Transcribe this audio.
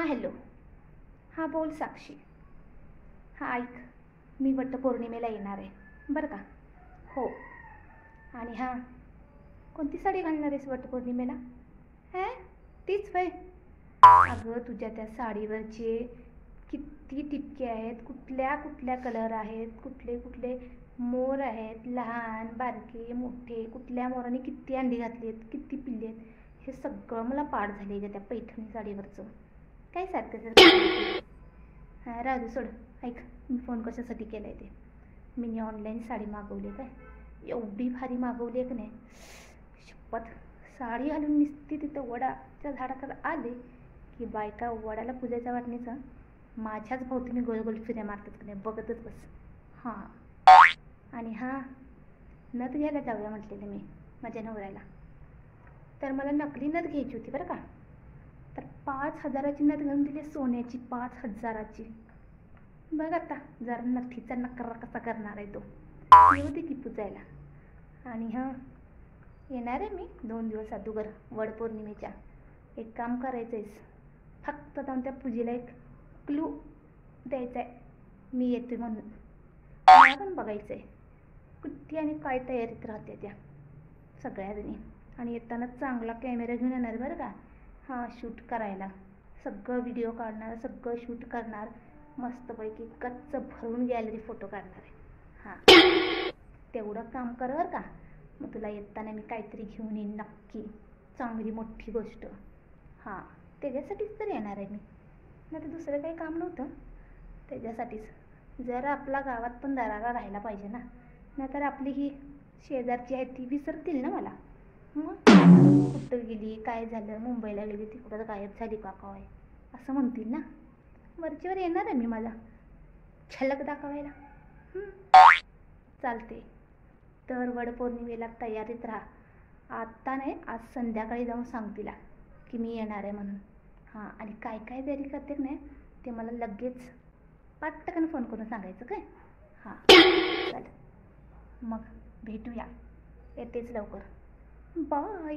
Hello. हां बोल साक्षी. हां ऐक, मी वटपौर्णिमेला येणार आहे बरं का. हो. आणि हां, कोणती साडी घालणार आहेस वटपौर्णिमेला? हे तीच वय. अगं तुझ्या त्या साडीवरचे किती टिपके आहेत, कुठल्या कुठल्या कलर आहेत, कुठले कुठले मोर आहेत, लहान बारके मोठे, कुठल्या मोराने किती अंडी घातली आहेत, किती पिल्ले आहेत, हे सगळं मला पाठ झाले ग त्या पैठणी साडीवरचं. काय सारखं सारखं. हां राजू सोड. ऐक, मी फोन कशासाठी केला आहे ते, मी ऑनलाईन साडी मागवली काय, एवढी भारी मागवली आहे की नाही, शपथ. साडी घालून निसती तिथं वडाच्या झाडाकडे आले की बायका वडाला पूजायच्या वाटणीचं माझ्याच भोवतीने गोल गोल फिऱ्या मारतात की नाही, बघतच बस. हां. आणि हां, नथ घ्यायला जाऊया म्हटलेलं मी माझ्या नवऱ्याला. तर मला नकली नथ घ्यायची होती बरं का. तर 5,000ची नथ घेऊन दिली, सोन्याची 5,000ची. बघ आता जरा नथीचा नकरा कसा करणार आहे तो. येऊ दे की पूजायला. आणि हां, येणार आहे मी 2 दिवस अगोदर वडपौर्णिमेच्या. एक काम करायचं आहेस, फक्त जाऊन त्या पूजेला एक क्लू द्यायचा आहे, मी येते म्हणून. मला पण बघायचं आहे कुठे आणि काय तयारीत राहते त्या सगळ्याजणी. आणि येताना चांगला कॅमेरा घेऊन येणार बरं का. हां, शूट करायला सगळं व्हिडिओ काढणार, सगळं शूट करणार, मस्तपैकी गच्च भरून गॅलरी फोटो काढणार आहे. हां, तेवढं काम कर बरं का. मग तुला येताना मी काहीतरी घेऊन येईन नक्की, चांगली मोठी गोष्ट. हां, त्याच्यासाठीच तर येणार आहे मी, नाही तर दुसरं काही काम नव्हतं, त्याच्यासाठीच. जरा आपला गावात पण दरारा राहायला पाहिजे ना, नाहीतर आपली ही शेजारची आहे ती विसरतील ना मला. मग कुठं गेली, काय झालं, मुंबईला गेली, तिकडं गायब झाली का काय असं म्हणतील ना. वरचीवर येणार आहे मी माझा झलक दाखवायला. चालते. तर वडपौर्णिमेला तयारीत राहा. आत्ता नाही, आज संध्याकाळी जाऊन सांग तिला की मी येणार आहे म्हणून. हां, आणि काय काय तयारी करते नाही ते मला लगेच पटकन फोन करून सांगायचं काय. हां चल, मग भेटूया, येतेच लवकर. बाय.